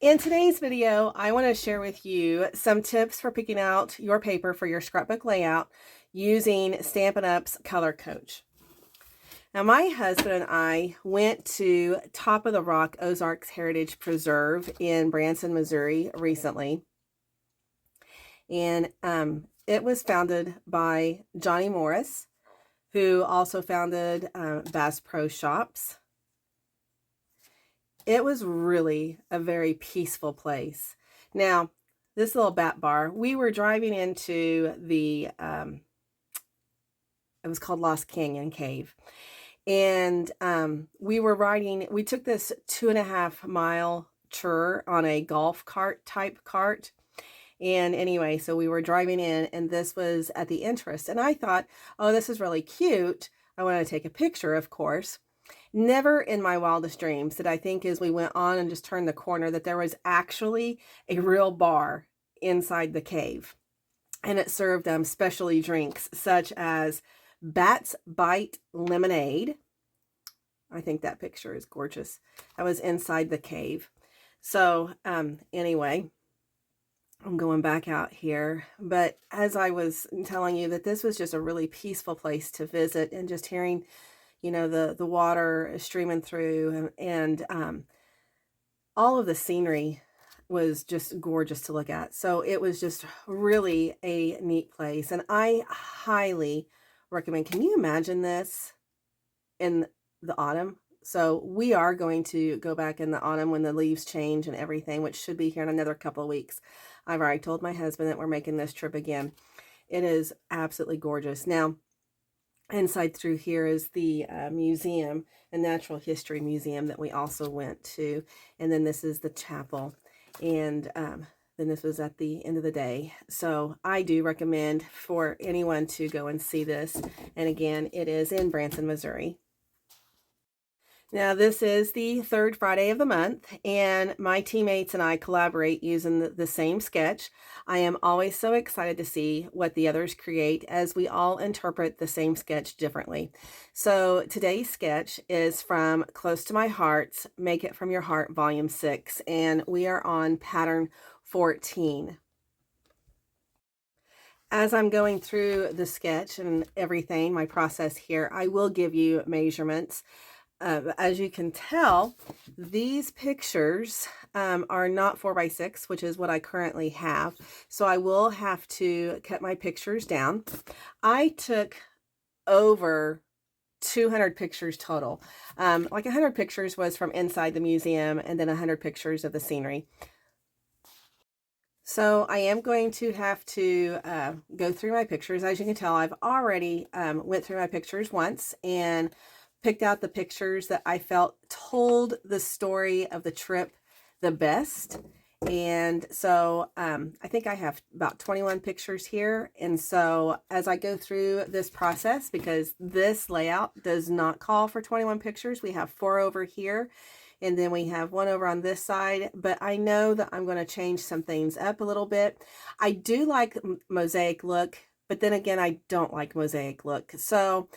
In today's video, I want to share with you some tips for picking out your paper for your scrapbook layout using Stampin' Up's Color Coach. Now, my husband and I went to Top of the Rock Ozarks Heritage Preserve in Branson, Missouri recently. And it was founded by Johnny Morris, who also founded Bass Pro Shops. It was really a very peaceful place. Now, this little bat bar, we were driving into the, it was called Lost Canyon Cave. And we took this 2.5 mile tour on a golf cart type cart. And anyway, so we were driving in and this was at the entrance. And I thought, oh, this is really cute. I want to take a picture, of course. Never in my wildest dreams did I think as we went on and just turned the corner that there was actually a real bar inside the cave. And it served specialty drinks such as Bat's Bite Lemonade. I think that picture is gorgeous. I was inside the cave. So anyway, I'm going back out here. But as I was telling you that this was just a really peaceful place to visit, and just hearing the water streaming through, and all of the scenery was just gorgeous to look at. So it was just really a neat place, and I highly recommend. Can you imagine this in the autumn? So we are going to go back in the autumn when the leaves change and everything, which should be here in another couple of weeks. I've already told my husband that we're making this trip again. It is absolutely gorgeous. Now, inside through here is the museum, a natural history museum that we also went to. And then this is the chapel. And then this was at the end of the day. So I do recommend for anyone to go and see this. And again, it is in Branson, Missouri. Now, this is the third Friday of the month, and my teammates and I collaborate using the same sketch. I am always so excited to see what the others create, as we all interpret the same sketch differently. So today's sketch is from Close to My Heart's Make It From Your Heart, Volume 6, and we are on pattern 14. As I'm going through the sketch and everything, my process here, I will give you measurements. As you can tell, these pictures are not 4x6, which is what I currently have. So I will have to cut my pictures down. I took over 200 pictures total. Like 100 pictures was from inside the museum, and then 100 pictures of the scenery. So I am going to have to go through my pictures. As you can tell, I've already went through my pictures once and picked out the pictures that I felt told the story of the trip the best. And so I think I have about 21 pictures here. And so as I go through this process, because this layout does not call for 21 pictures, we have 4 over here, and then we have 1 over on this side. But I know that I'm going to change some things up a little bit. I do like mosaic look, but then again, I don't like mosaic look. So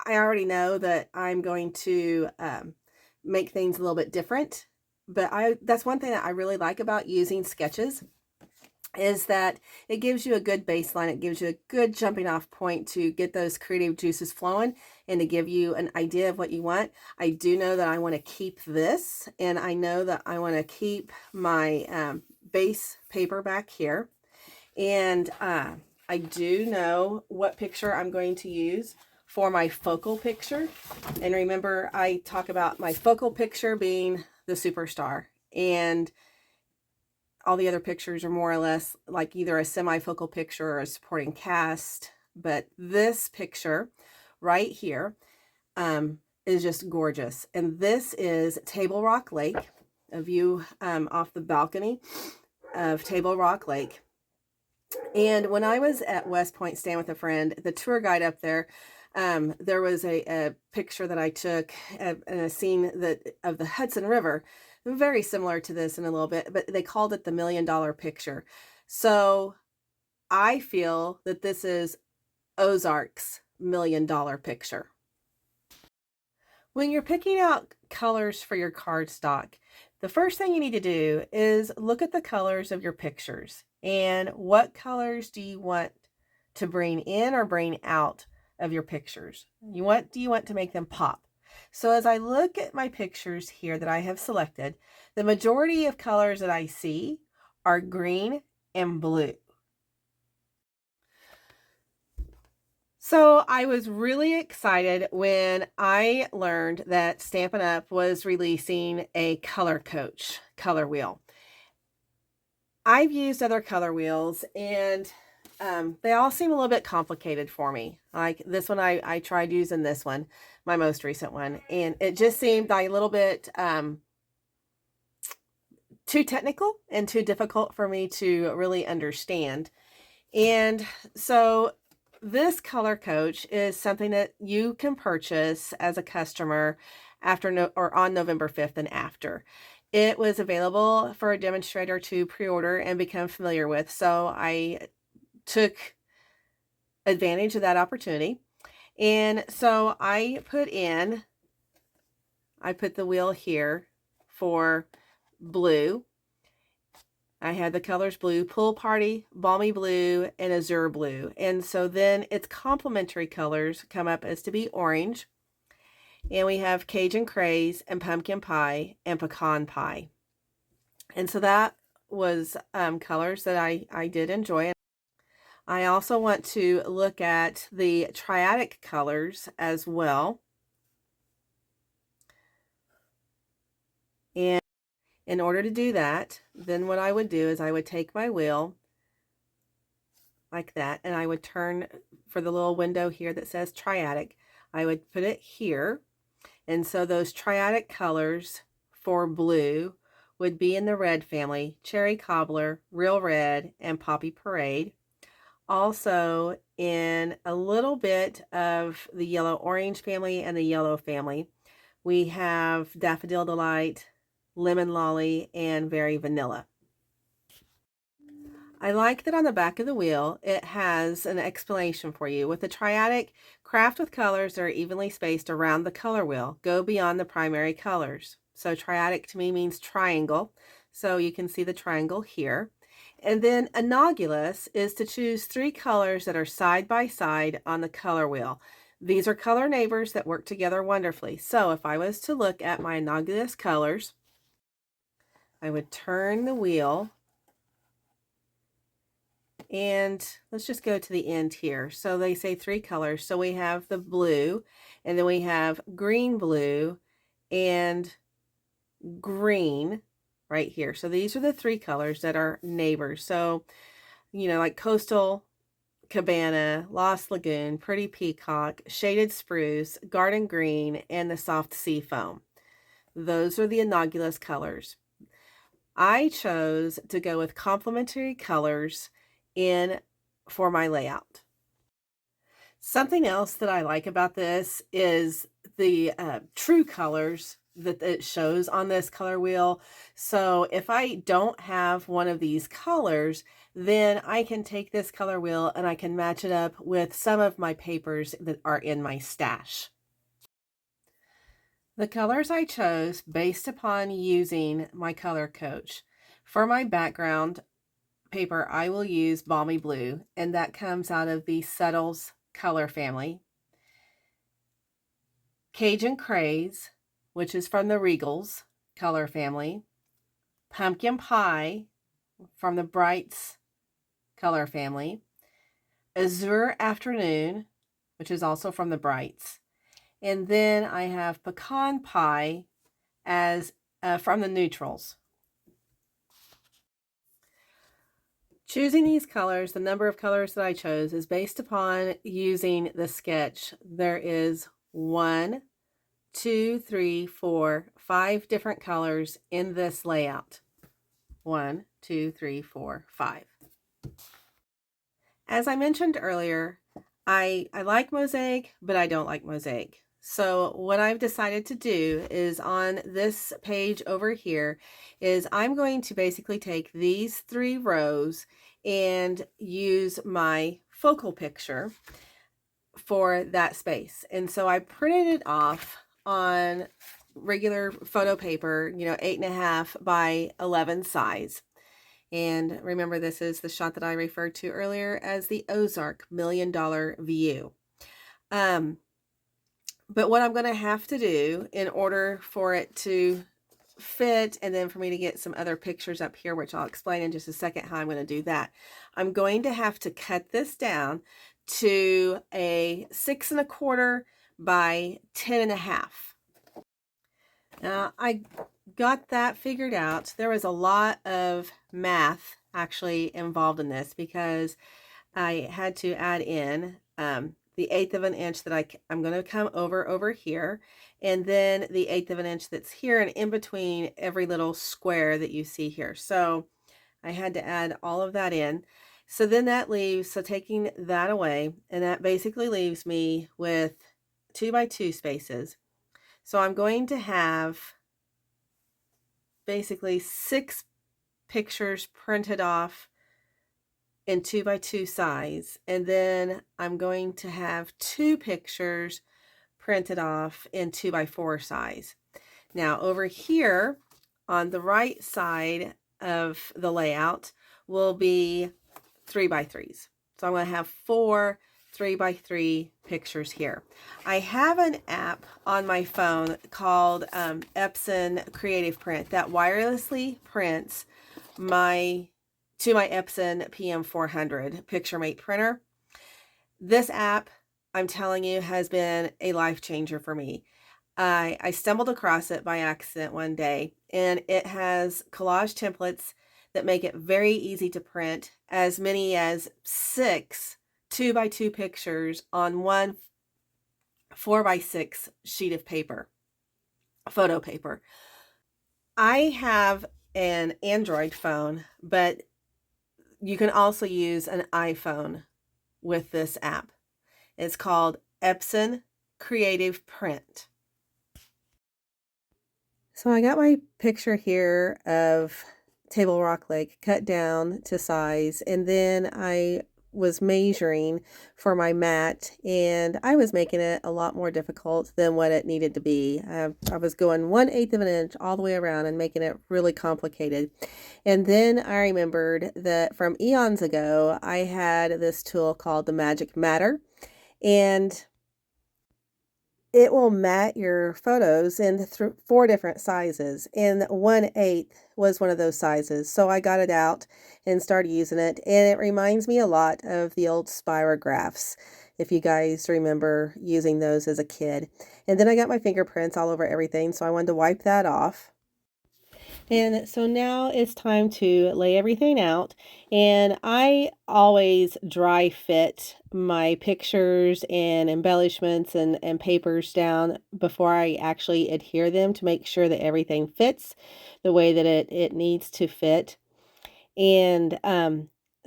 I already know that I'm going to make things a little bit different, but that's one thing that I really like about using sketches, is that it gives you a good baseline. It gives you a good jumping off point to get those creative juices flowing and to give you an idea of what you want. I do know that I want to keep this, and I know that I want to keep my base paper back here. And I do know what picture I'm going to use for my focal picture. And remember, I talk about my focal picture being the superstar, and all the other pictures are more or less like either a semi-focal picture or a supporting cast. But this picture right here is just gorgeous. And this is Table Rock Lake, a view off the balcony of Table Rock Lake. And when I was at West Point staying with a friend, the tour guide up there was a picture that I took and a scene of the Hudson River, very similar to this in a little bit, but they called it the $1 million picture. So I feel that this is Ozark's $1 million picture. When you're picking out colors for your cardstock, the first thing you need to do is look at the colors of your pictures and what colors do you want to bring in or bring out of your pictures. What do you want to make them pop? So as I look at my pictures here that I have selected, the majority of colors that I see are green and blue. So I was really excited when I learned that Stampin' Up! Was releasing a color coach color wheel. I've used other color wheels and they all seem a little bit complicated for me. Like this one, I tried using this one, my most recent one, and it just seemed a little bit too technical and too difficult for me to really understand. And so this color coach is something that you can purchase as a customer after or on November 5th and after. It was available for a demonstrator to pre-order and become familiar with. So I took advantage of that opportunity. And so I put the wheel here for blue. I had the colors blue, Pool Party, Balmy Blue, and Azure Blue. And so then its complementary colors come up as to be orange. And we have Cajun Craze and Pumpkin Pie and Pecan Pie. And so that was colors that I did enjoy. I also want to look at the triadic colors as well. And in order to do that, then what I would do is I would take my wheel like that, and I would turn for the little window here that says triadic. I would put it here. And so those triadic colors for blue would be in the red family, Cherry Cobbler, Real Red, and Poppy Parade. Also in a little bit of the yellow orange family and the yellow family, we have Daffodil Delight, Lemon Lolly, and Very Vanilla. I like that on the back of the wheel, it has an explanation for you. With the triadic, craft with colors that are evenly spaced around the color wheel. Go beyond the primary colors. So triadic to me means triangle. So you can see the triangle here. And then innocuous is to choose 3 colors that are side by side on the color wheel. These are color neighbors that work together wonderfully. So if I was to look at my innocuous colors, I would turn the wheel and let's just go to the end here. So they say 3 colors. So we have the blue, and then we have green blue and green right here. So these are the 3 colors that are neighbors. So, you know, like Coastal Cabana, Lost Lagoon, Pretty Peacock, Shaded Spruce, Garden Green, and the Soft Sea Foam. Those are the innocuous colors. I chose to go with complementary colors for my layout. Something else that I like about this is the true colors that it shows on this color wheel. So if I don't have one of these colors, then I can take this color wheel and I can match it up with some of my papers that are in my stash. The colors I chose based upon using my color coach. For my background paper, I will use Balmy Blue, and that comes out of the Subtles color family. Cajun Craze, which is from the Regals color family. Pumpkin Pie from the Brights color family. Azure Afternoon, which is also from the Brights. And then I have Pecan Pie as from the Neutrals. Choosing these colors, the number of colors that I chose, is based upon using the sketch. There is 1, 2, 3, 4, 5 different colors in this layout. 1, 2, 3, 4, 5. As I mentioned earlier, I like mosaic, but I don't like mosaic. So what I've decided to do is on this page over here is I'm going to basically take these 3 rows and use my focal picture for that space. And so I printed it off on regular photo paper, you know, 8.5 by 11 size. And remember, this is the shot that I referred to earlier as the Ozark $1 Million View. But what I'm going to have to do in order for it to fit, and then for me to get some other pictures up here, which I'll explain in just a second how I'm going to do that, I'm going to have to cut this down to a 6.25 by 10.5. Now, I got that figured out. There was a lot of math actually involved in this because I had to add in the 1/8 of an inch that I'm going to come over here, and then the 1/8 of an inch that's here, and in between every little square that you see here. So I had to add all of that in. So then that leaves, so taking that away, and that basically leaves me with 2 by 2 spaces. So I'm going to have basically 6 pictures printed off in 2 by 2 size, and then I'm going to have 2 pictures printed off in 2 by 4 size. Now over here on the right side of the layout will be 3 by 3s. So I'm going to have 4 3 by 3 pictures here. I have an app on my phone called Epson Creative Print that wirelessly prints to my Epson PM400 PictureMate printer. This app, I'm telling you, has been a life changer for me. I stumbled across it by accident one day, and it has collage templates that make it very easy to print as many as 6 2 by 2 pictures on one 4 by 6 sheet of paper, photo paper. I have an Android phone, but you can also use an iPhone with this app. It's called Epson Creative Print. So I got my picture here of Table Rock Lake cut down to size, and then I was measuring for my mat, and I was making it a lot more difficult than what it needed to be. I was going 1/8 of an inch all the way around and making it really complicated. And then I remembered that from eons ago, I had this tool called the Magic Matter, and it will mat your photos in 4 different sizes, and 1/8 was one of those sizes. So I got it out and started using it, and it reminds me a lot of the old spirographs, if you guys remember using those as a kid. And then I got my fingerprints all over everything, so I wanted to wipe that off. And so now it's time to lay everything out, and I always dry fit my pictures and embellishments and papers down before I actually adhere them to make sure that everything fits the way that it needs to fit. And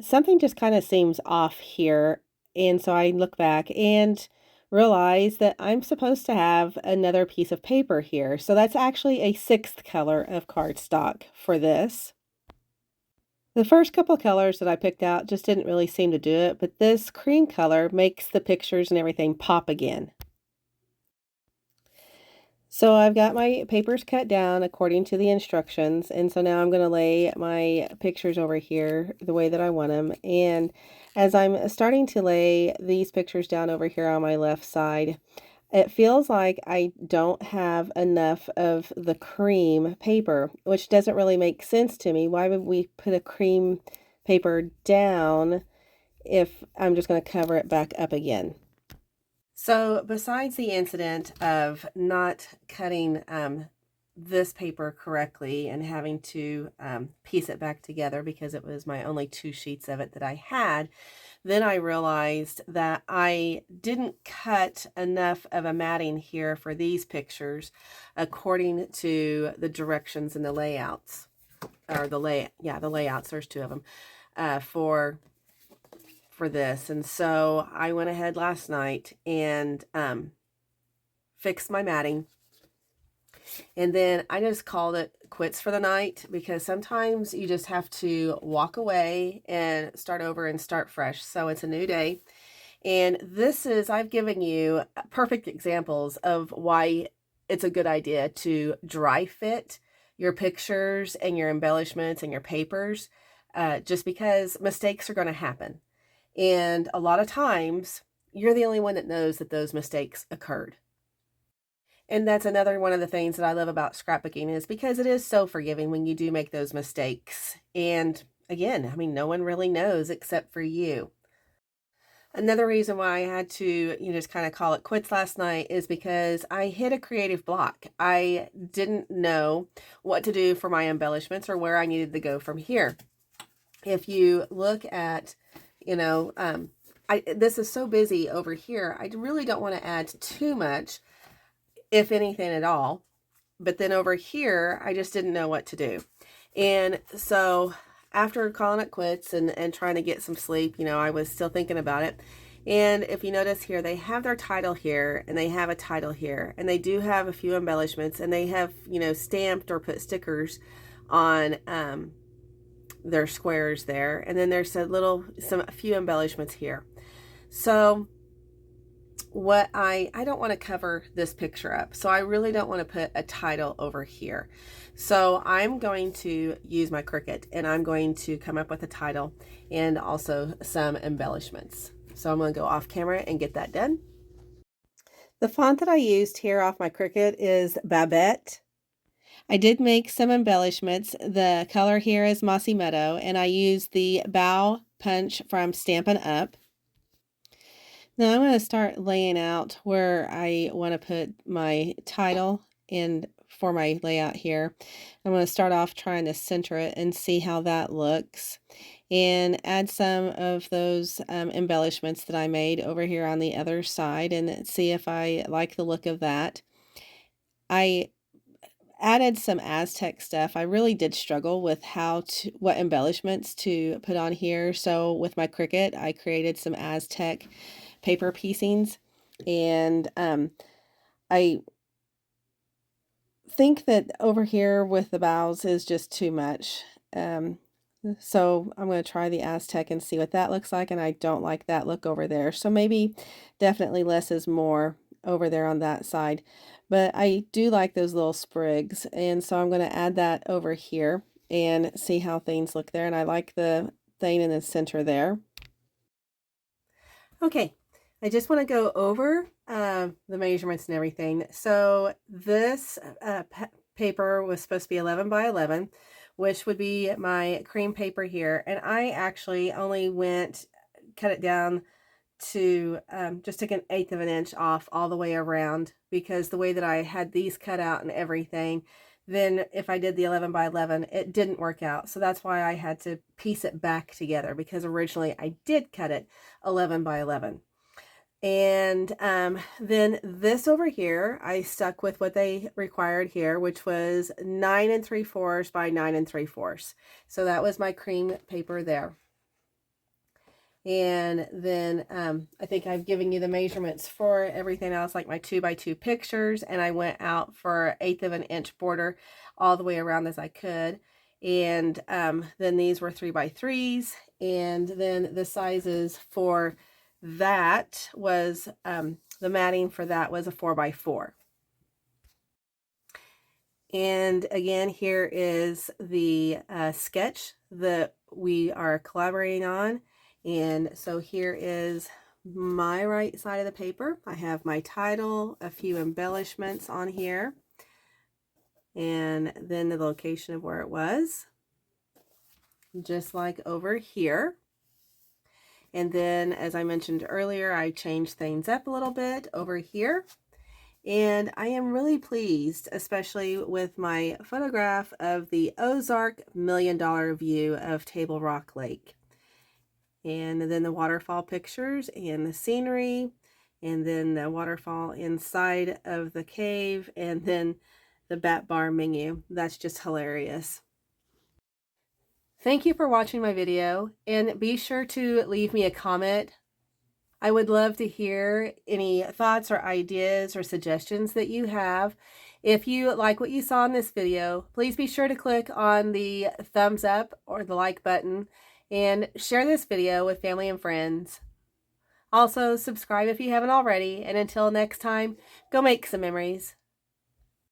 something just kind of seems off here, and so I look back and realize that I'm supposed to have another piece of paper here. So that's actually a 6th color of cardstock for this. The first couple colors that I picked out just didn't really seem to do it, but this cream color makes the pictures and everything pop again. So I've got my papers cut down according to the instructions, and so now I'm going to lay my pictures over here the way that I want them. And as I'm starting to lay these pictures down over here on my left side, it feels like I don't have enough of the cream paper, which doesn't really make sense to me. Why would we put a cream paper down if I'm just going to cover it back up again? So besides the incident of not cutting this paper correctly and having to piece it back together because it was my only 2 sheets of it that I had, then I realized that I didn't cut enough of a matting here for these pictures according to the directions and the layouts, or the layouts, there's 2 of them, for this. And so I went ahead last night and fixed my matting, and then I just called it quits for the night, because sometimes you just have to walk away and start over and start fresh. So it's a new day, and I've given you perfect examples of why it's a good idea to dry fit your pictures and your embellishments and your papers, just because mistakes are going to happen. And a lot of times, you're the only one that knows that those mistakes occurred. And that's another one of the things that I love about scrapbooking, is because it is so forgiving when you do make those mistakes. And again, I mean, no one really knows except for you. Another reason why I had to, just kind of call it quits last night is because I hit a creative block. I didn't know what to do for my embellishments or where I needed to go from here. If you look at, this is so busy over here, I really don't want to add too much, if anything at all. But then over here, I just didn't know what to do. And so after calling it quits and trying to get some sleep, I was still thinking about it. And if you notice here, they have their title here and they have a title here, and they do have a few embellishments, and they have, stamped or put stickers on their squares there. And then there's a few embellishments here. So what I don't want to cover this picture up, so I really don't want to put a title over here. So I'm going to use my Cricut, and I'm going to come up with a title and also some embellishments. So I'm going to go off camera and get that done. The font that I used here off my Cricut is Babette. I did make some embellishments. The color here is Mossy Meadow, and I used the bow punch from Stampin' Up. Now I'm going to start laying out where I want to put my title, and for my layout here, I'm going to start off trying to center it and see how that looks, and add some of those embellishments that I made over here on the other side and see if I like the look of that. I added some Aztec stuff. I really did struggle with what embellishments to put on here. So with my Cricut, I created some Aztec paper piecings, and I think that over here with the bows is just too much. So I'm going to try the Aztec and see what that looks like, and I don't like that look over there. So maybe definitely less is more over there on that side. But I do like those little sprigs, and so I'm going to add that over here and see how things look there. And I like the thing in the center there. Okay, I just want to go over the measurements and everything. So this paper was supposed to be 11 by 11, which would be my cream paper here. And I actually only cut it down to just took 1/8 of an inch off all the way around, because the way that I had these cut out and everything, then if I did the 11 by 11, it didn't work out. So that's why I had to piece it back together, because originally I did cut it 11 by 11. And then this over here, I stuck with what they required here, which was 9 3/4 by 9 3/4. So that was my cream paper there. And then I think I've given you the measurements for everything else, like my 2 by 2 pictures, and I went out for 1/8 of an inch border all the way around as I could. And then these were 3 by 3s, and then the sizes for that was the matting for that was a 4 by 4. And again, here is the sketch that we are collaborating on. And so here is my right side of the paper. I have my title, a few embellishments on here, and then the location of where it was, just like over here. And then, as I mentioned earlier, I changed things up a little bit over here. And I am really pleased, especially with my photograph of the Ozark $1 million view of Table Rock Lake. And then the waterfall pictures and the scenery, and then the waterfall inside of the cave, and then the bat bar menu. That's just hilarious. Thank you for watching my video, and be sure to leave me a comment. I would love to hear any thoughts or ideas or suggestions that you have. If you like what you saw in this video, please be sure to click on the thumbs up or the like button, and share this video with family and friends. Also, subscribe if you haven't already, and until next time, go make some memories.